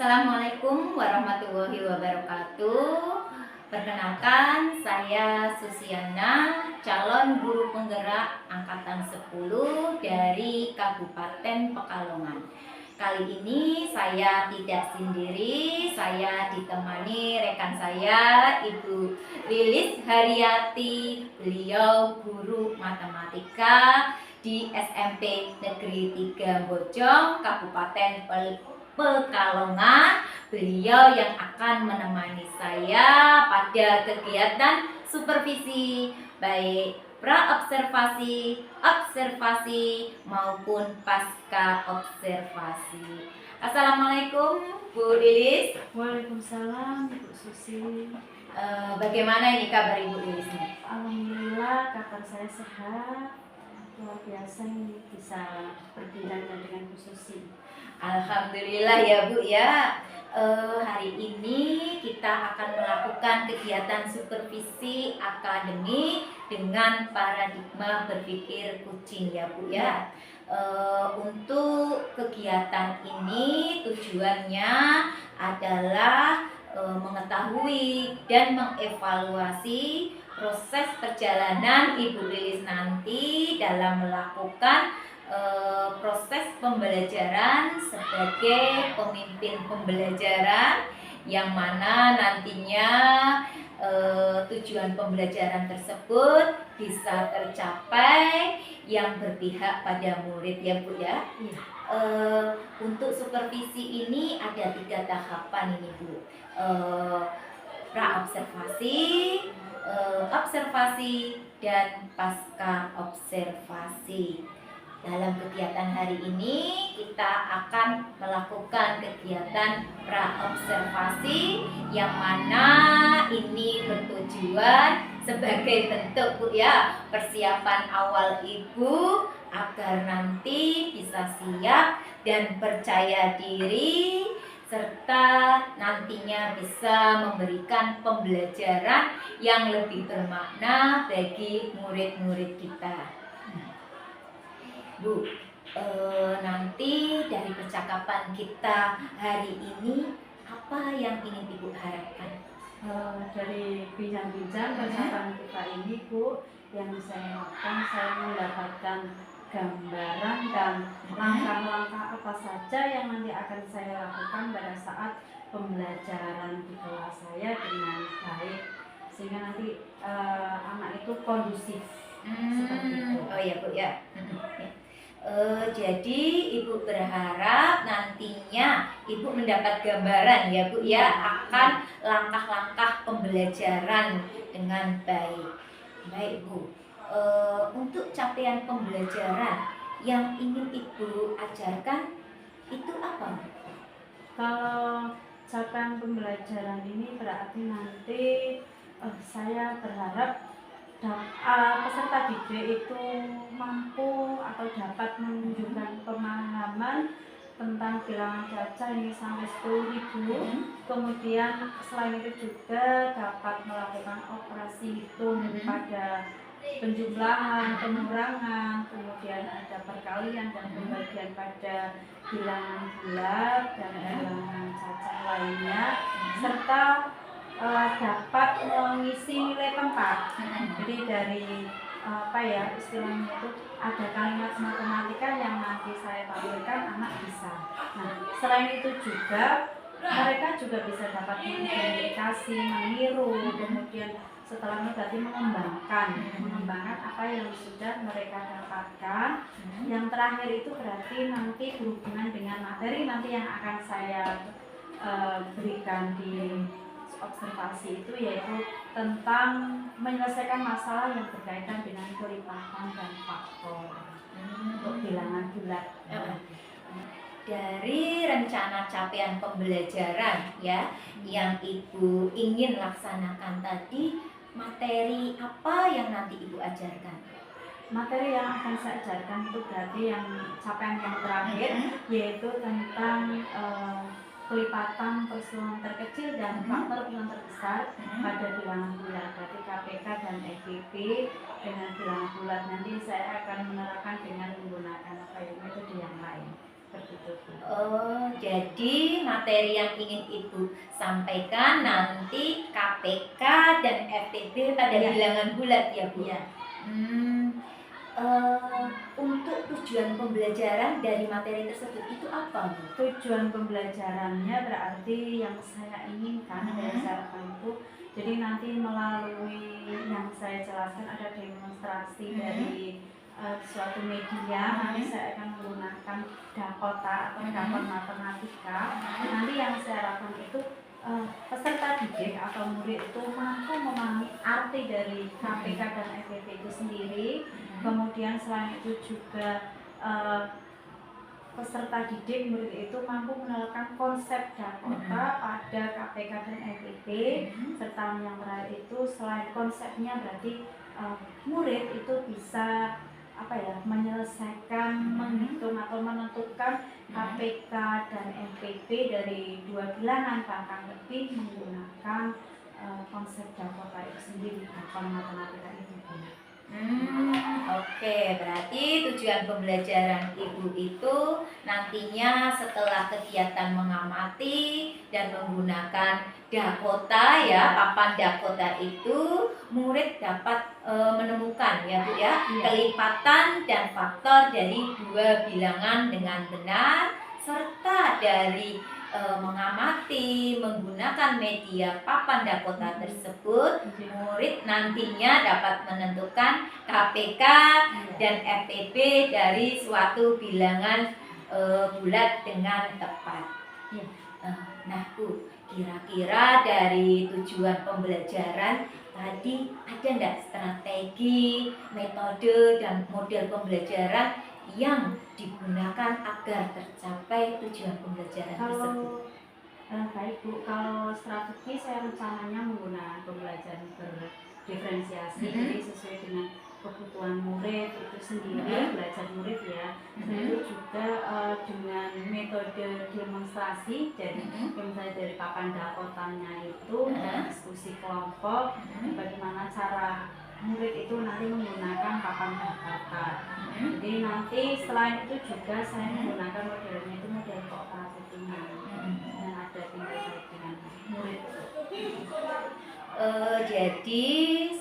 Assalamualaikum warahmatullahi wabarakatuh. Perkenalkan, saya Susiana, calon guru penggerak angkatan 10 dari Kabupaten Pekalongan. Kali ini saya tidak sendiri, saya ditemani rekan saya Ibu Lilis Haryati. Beliau guru matematika di SMP Negeri 3 Bojong, Kabupaten Pekalongan. Beliau yang akan menemani saya pada kegiatan supervisi baik pra-observasi, observasi maupun pasca observasi. Assalamualaikum Bu Lilis. Waalaikumsalam Ibu Susi. Bagaimana ini kabar Ibu Lilis? Alhamdulillah kabar saya sehat. Luar biasa ini bisa berbincang dengan Bu Susi. Alhamdulillah ya Bu ya. Hari ini kita akan melakukan kegiatan supervisi akademik dengan paradigma berpikir kucing ya Bu ya. Untuk kegiatan ini tujuannya adalah mengetahui dan mengevaluasi proses perjalanan Ibu Lilis nanti dalam melakukan proses pembelajaran sebagai pemimpin pembelajaran, yang mana nantinya tujuan pembelajaran tersebut bisa tercapai yang berpihak pada murid ya Bu ya. Untuk supervisi ini ada 3 tahapan ini Bu. Pra-observasi, observasi, dan pasca observasi. Dalam kegiatan hari ini kita akan melakukan kegiatan pra-observasi, yang mana ini bertujuan sebagai bentuk Bu ya persiapan awal Ibu agar nanti bisa siap dan percaya diri, serta nantinya bisa memberikan pembelajaran yang lebih bermakna bagi murid-murid kita. Bu, nanti dari percakapan kita hari ini, apa yang ingin Ibu harapkan? Dari bincang-bincang percakapan kita ini Bu, yang saya harapkan saya mendapatkan gambaran dan langkah-langkah apa saja yang nanti akan saya lakukan pada saat pembelajaran di kelas saya dengan baik, sehingga nanti anak itu kondusif seperti itu. Oh ya Bu ya. Jadi Ibu berharap nantinya Ibu mendapat gambaran ya Bu ya akan langkah-langkah pembelajaran dengan baik. Baik Bu, untuk capaian pembelajaran yang ingin Ibu ajarkan itu apa? Kalau capaian pembelajaran ini berarti nanti saya berharap peserta didik itu mampu atau dapat menunjukkan pemahaman tentang bilangan cuaca ini sampai 10.000. Kemudian selain itu juga dapat melakukan operasi hitung pada penjumlahan, pengurangan, kemudian ada perkalian dan pembagian pada bilangan bulat dan bilangan cacat lainnya, serta dapat mengisi nilai tempat. Jadi dari istilahnya itu ada kalimat matematika yang nanti saya tampilkan anak bisa. Nah, selain itu juga mereka juga bisa dapat mengidentifikasi, meniru, kemudian setelah itu berarti mengembangkan apa yang sudah mereka dapatkan. Yang terakhir itu berarti nanti berhubungan dengan materi nanti yang akan saya berikan di observasi itu yaitu tentang menyelesaikan masalah yang berkaitan dengan kelipatan dan faktor untuk bilangan bulat. Dari rencana capaian pembelajaran ya yang Ibu ingin laksanakan tadi, materi apa yang nanti Ibu ajarkan? Materi yang akan saya ajarkan itu berarti yang capaian yang terakhir yaitu tentang kelipatan perseluruhan terkecil dan faktor yang terbesar pada bilangan bulat. Berarti KPK dan FPP dengan bilangan bulat. Nanti saya akan menerapkan dengan menggunakan metode yang lain. Oh, jadi materi yang ingin Ibu sampaikan nanti KPK dan FTB pada bilangan bulat ya Bu? Iya. Untuk tujuan pembelajaran dari materi tersebut itu apa Bu? Tujuan pembelajarannya berarti yang saya inginkan dari sarapan itu, jadi nanti melalui yang saya jelaskan ada demonstrasi dari suatu media, nanti saya akan menggunakan Dakota atau Dakota matematika. Nanti yang saya harapkan itu peserta didik atau murid itu mampu memahami arti dari KPK dan FPP itu sendiri. Kemudian selain itu juga peserta didik murid itu mampu menerapkan konsep Dakota pada KPK dan FPP. Serta yang terakhir itu selain konsepnya berarti murid itu bisa menyelesaikan, menghitung atau menentukan KPK dan FPP dari dua bilangan bahkan lebih menggunakan konsep Dakota itu sendiri, Dakota matematika itu. Oke, berarti tujuan pembelajaran Ibu itu nantinya setelah kegiatan mengamati dan menggunakan Dakota ya, papan Dakota itu murid dapat menemukan ya Bu ya, kelipatan dan faktor dari dua bilangan dengan benar, serta dari mengamati menggunakan media papan Dakota tersebut, murid nantinya dapat menentukan KPK dan FTB dari suatu bilangan bulat dengan tepat. Nah Bu, kira-kira dari tujuan pembelajaran tadi ada enggak strategi, metode, dan model pembelajaran yang digunakan agar tercapai tujuan pembelajaran tersebut? Baik Bu, kalau strategi saya rencananya menggunakan pembelajaran berdiferensiasi, jadi sesuai dengan kebutuhan murid itu sendiri, belajar murid ya. Itu juga dengan metode demonstrasi, jadi misalnya dari papan Dakotanya itu diskusi kelompok, bagaimana cara murid itu nanti menggunakan papan Dakota. Jadi nanti selain itu juga saya menggunakan modelnya itu model kooperatif dan ada tingkat dengan murid. Jadi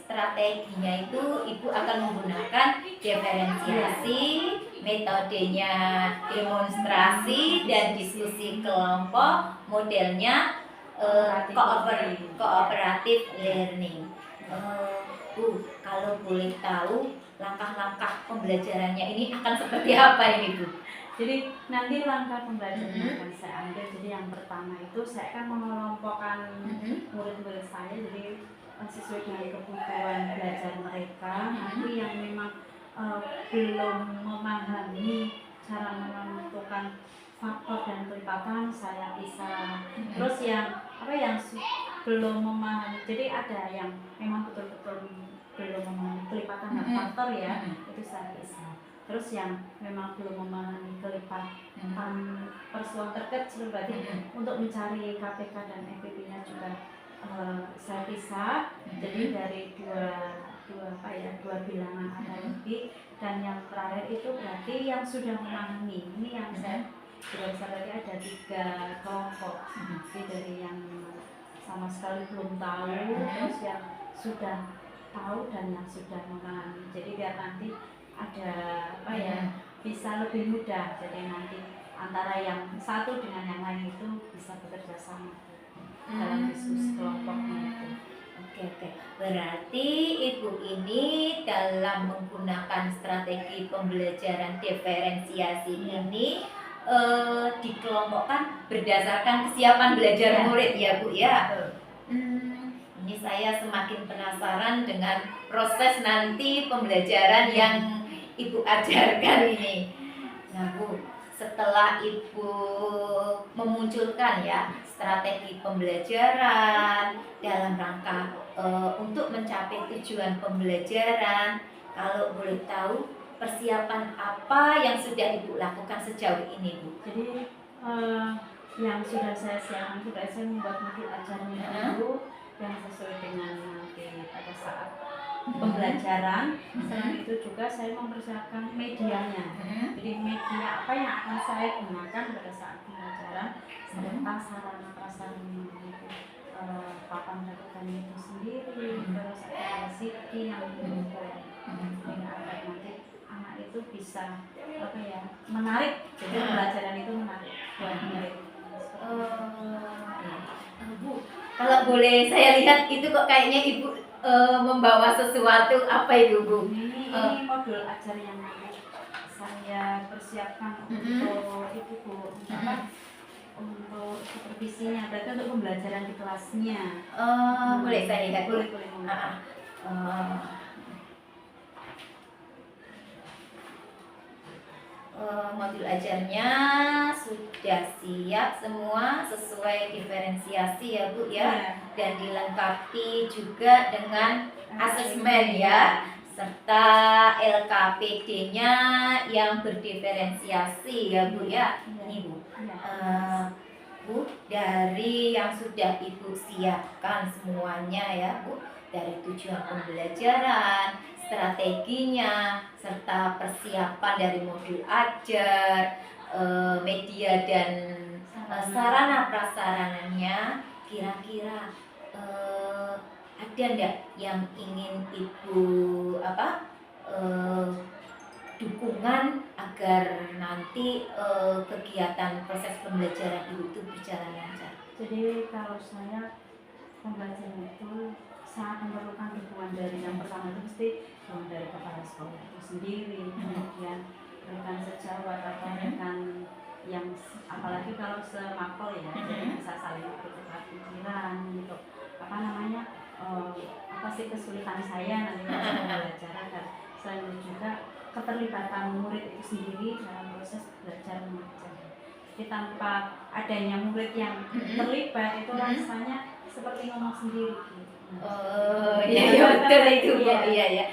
strateginya itu Ibu akan menggunakan diferensiasi, metodenya demonstrasi dan diskusi kelompok, modelnya cooperative learning. Bu, kalau boleh tahu langkah-langkah pembelajarannya ini akan seperti apa ini Bu? Jadi nanti langkah pembelajaran yang akan saya ambil, jadi yang pertama itu saya akan mengelompokkan murid-murid saya, jadi sesuai dengan kebutuhan belajar mereka. Nanti yang memang belum memahami cara menentukan faktor dan kelipatan saya bisa. Terus yang belum memahami, jadi ada yang memang betul-betul belum memahami kelipatan dan faktor ya, itu saya bisa. Terus yang memang belum memahami kelipatan perseluruhan terkecil, berarti untuk mencari KPK dan FPP-nya juga saya bisa. Jadi dari dua bilangan ada lebih, dan yang terakhir itu berarti yang sudah memahami. Ini yang saya sudah bisa, berarti ada 3 kelompok. Jadi dari yang sama sekali belum tahu, terus yang sudah tahu dan yang sudah memahami. Jadi biar nanti ada bisa lebih mudah. Jadi nanti antara yang satu dengan yang lain itu bisa bekerja sama dalam diskusi kelompoknya itu. Oke. Berarti Ibu ini dalam menggunakan strategi pembelajaran diferensiasi ini dikelompokkan berdasarkan kesiapan belajar Iya. murid ya Bu ya. Betul. Ini saya semakin penasaran dengan proses nanti pembelajaran yang Ibu ajarkan ini. Nah Bu, setelah Ibu memunculkan ya strategi pembelajaran dalam rangka untuk mencapai tujuan pembelajaran, kalau boleh tahu persiapan apa yang sudah Ibu lakukan sejauh ini Bu? Jadi yang sudah saya siapkan sudah saya membuat modul ajarnya dulu yang sesuai dengan nanti pada saat pembelajaran. Selain itu juga saya mempersiapkan medianya. Jadi media apa yang akan saya gunakan pada saat pembelajaran serta sarana prasarana itu papan lakukannya itu sendiri, terus ada CD yang mendukung sehingga agar nanti anak itu bisa apa ya menarik. Jadi pembelajaran itu menarik buat murid. Bu, kalau boleh saya lihat itu kok kayaknya Ibu membawa sesuatu, apa itu Bu? Ini modul ajar yang nanti saya persiapkan untuk itu Bu, apa? Untuk supervisinya, berarti untuk pembelajaran di kelasnya. Boleh saya lihat? Boleh. Modul ajarnya sudah siap semua sesuai diferensiasi ya Bu ya, dan dilengkapi juga dengan asesmen ya, serta LKPD-nya yang berdiferensiasi ya Bu ya. Ini Bu, Bu, dari yang sudah Ibu siapkan semuanya ya Bu, dari tujuan pembelajaran, strateginya, serta persiapan dari modul ajar, media dan sarana prasarananya, kira-kira ada enggak yang ingin Ibu dukungan agar nanti kegiatan proses pembelajaran Ibu itu berjalan lancar? Jadi kalau saya pembelajaran itu sangat memerlukan dukungan dari yang pertama itu mesti dari kepala sekolah itu sendiri, kemudian rekan sejawat atau rekan yang apalagi kalau semapel ya, jadi bisa saling bertukar pikiran gitu. Apa namanya? Apa sih kesulitan saya nanti dalam pembelajaran, dan selain itu juga keterlibatan murid itu sendiri dalam proses belajar mengajar. Jadi tanpa adanya murid yang terlibat itu rasanya seperti ngomong sendiri gitu. Iya betul itu Bu. Iya.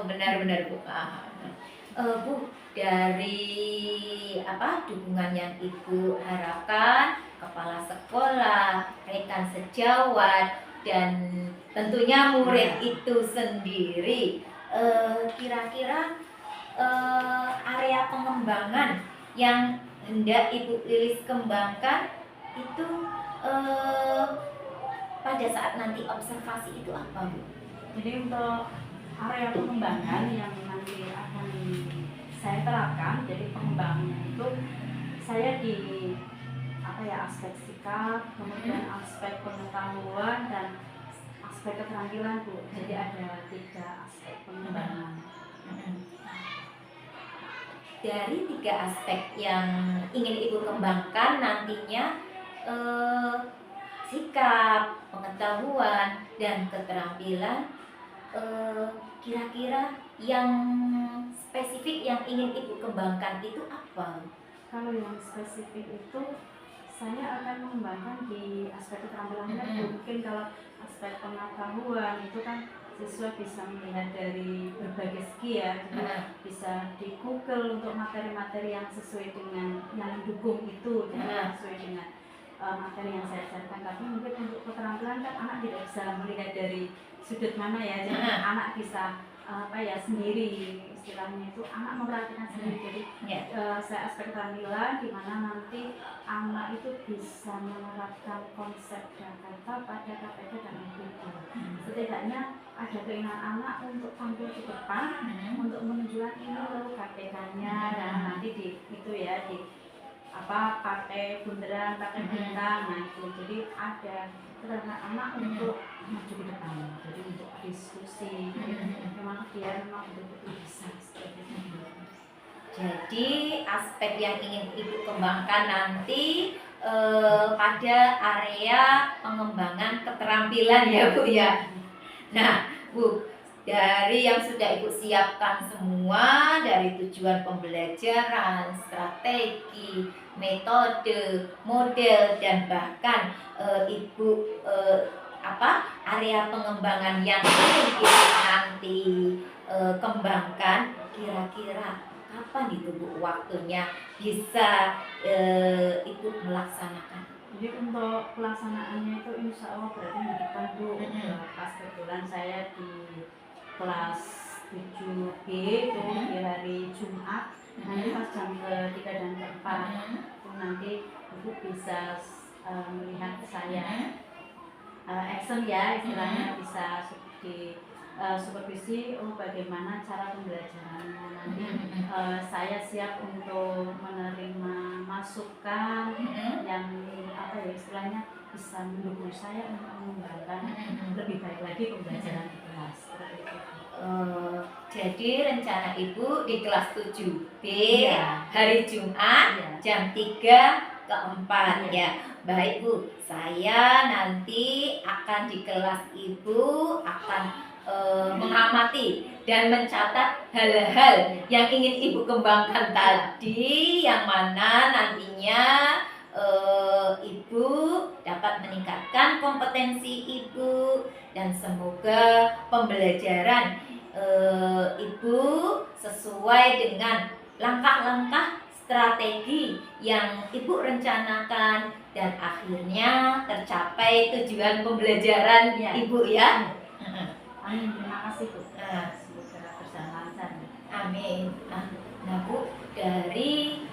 Benar Bu. Bu, dari dukungan yang Ibu harapkan, kepala sekolah, rekan sejawat, dan tentunya murid itu sendiri, kira-kira area pengembangan yang hendak Ibu Lilis kembangkan itu pada saat nanti observasi itu apa Bu? Jadi untuk area pengembangan yang nanti akan saya terapkan, jadi pengembangannya itu saya di aspek sikap, kemudian aspek pengetahuan dan aspek keterampilan Bu. Jadi ada 3 aspek pengembangan. Dari 3 aspek yang ingin Ibu kembangkan nantinya, sikap, pengetahuan, dan keterampilan, kira-kira yang spesifik yang ingin Ibu kembangkan itu apa? Kalau yang spesifik itu saya akan mengembangkan di aspek keterampilannya. Mungkin kalau aspek pengetahuan itu kan siswa bisa melihat dari berbagai segi ya, jadi bisa di Google untuk materi-materi yang sesuai dengan yang didukung itu, jadi sesuai dengan materi yang saya ajarkan. Tapi mungkin untuk keterampilan kan anak tidak bisa melihat dari sudut mana ya, jadi anak bisa sendiri, istilahnya itu anak memperhatikan sendiri. Jadi saya aspek keterampilan di mana nanti anak itu bisa menerapkan konsep Jakarta pada KPK dan MPK. Setidaknya ada keinginan anak untuk tampil ke depan, untuk menunjukkan ini loh KPK-nya, dan nanti pakai bundaran, pakai bintang, nah itu. Jadi ada keterampilan anak untuk maju ke depan, jadi untuk diskusi, memang dia betul-betul bisa seperti itu. Jadi aspek yang ingin Ibu kembangkan nanti pada area pengembangan keterampilan ya Bu ya. Nah Bu, dari yang sudah Ibu siapkan semua, dari tujuan pembelajaran, strategi, metode, model, dan bahkan Ibu area pengembangan yang ingin Ibu nanti kembangkan, kira-kira kapan itu Bu waktunya bisa Ibu melaksanakan? Jadi untuk pelaksanaannya itu insya Allah berarti di depan Bu. Pas kebetulan saya di kelas 7B itu di hari Jumat, nanti pas jam ke-3 dan ke-4 itu nanti Ibu bisa melihat saya action ya, istilahnya bisa di supervisi bagaimana cara pembelajarannya. Nanti saya siap untuk menerima masukan yang istilahnya bisa mendukung saya untuk mengembangkan lebih baik lagi pembelajaran di kelas. Jadi rencana Ibu di kelas 7B Iya. hari Jumat Iya. jam 3 ke 4 Iya. ya. Baik Bu, saya nanti akan di kelas Ibu akan mengamati dan mencatat hal-hal yang ingin Ibu kembangkan tadi, yang mana nantinya Ibu dapat meningkatkan kompetensi Ibu, dan semoga pembelajaran Ibu sesuai dengan langkah-langkah strategi yang Ibu rencanakan, dan akhirnya tercapai tujuan pembelajaran Ibu ya. Amin, terima kasih Bu. Semoga berjalan lancar. Amin. Nah Bu, dari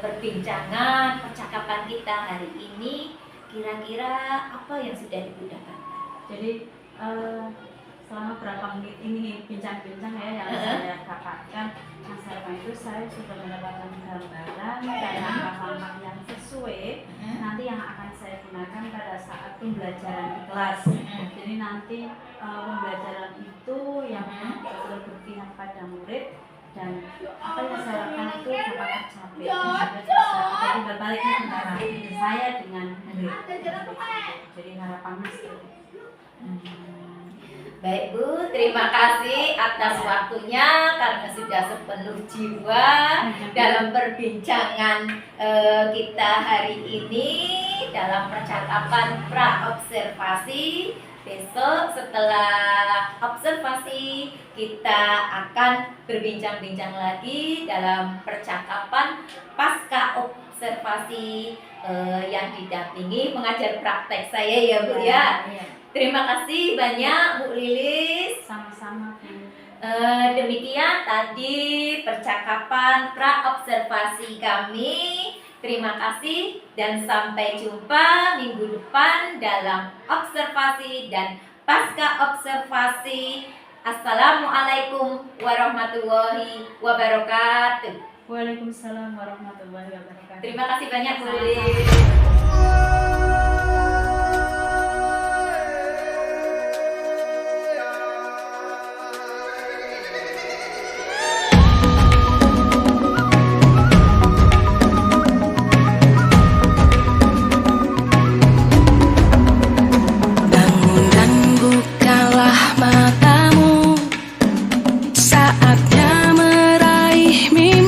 perbincangan percakapan kita hari ini, kira-kira apa yang sudah Ibu dapatkan? Jadi selama berapa menit ini bincang-bincang ya yang saya dapatkan, yang saya itu saya sudah mendapatkan gambaran dan langkah-langkah yang sesuai nanti yang akan saya gunakan pada saat pembelajaran di kelas. Jadi nanti pembelajaran itu yang betul-betul berpihak pada murid, dan apa yang saya lakukan itu dapat tercapai. Jadi berbaliknya antara saya dengan murid. Jadi harapannya seperti itu. Baik Bu, terima kasih atas waktunya, karena sudah sepenuh jiwa dalam perbincangan kita hari ini dalam percakapan pra-observasi. Besok setelah observasi kita akan berbincang-bincang lagi dalam percakapan pasca observasi yang didampingi pengajar praktek saya ya Bu ya. Terima kasih banyak Bu Lilis. Sama-sama Bu. Demikian tadi percakapan pra-observasi kami. Terima kasih dan sampai jumpa minggu depan dalam observasi dan pasca observasi. Assalamualaikum warahmatullahi wabarakatuh. Waalaikumsalam warahmatullahi wabarakatuh. Terima kasih banyak Bu Lilis.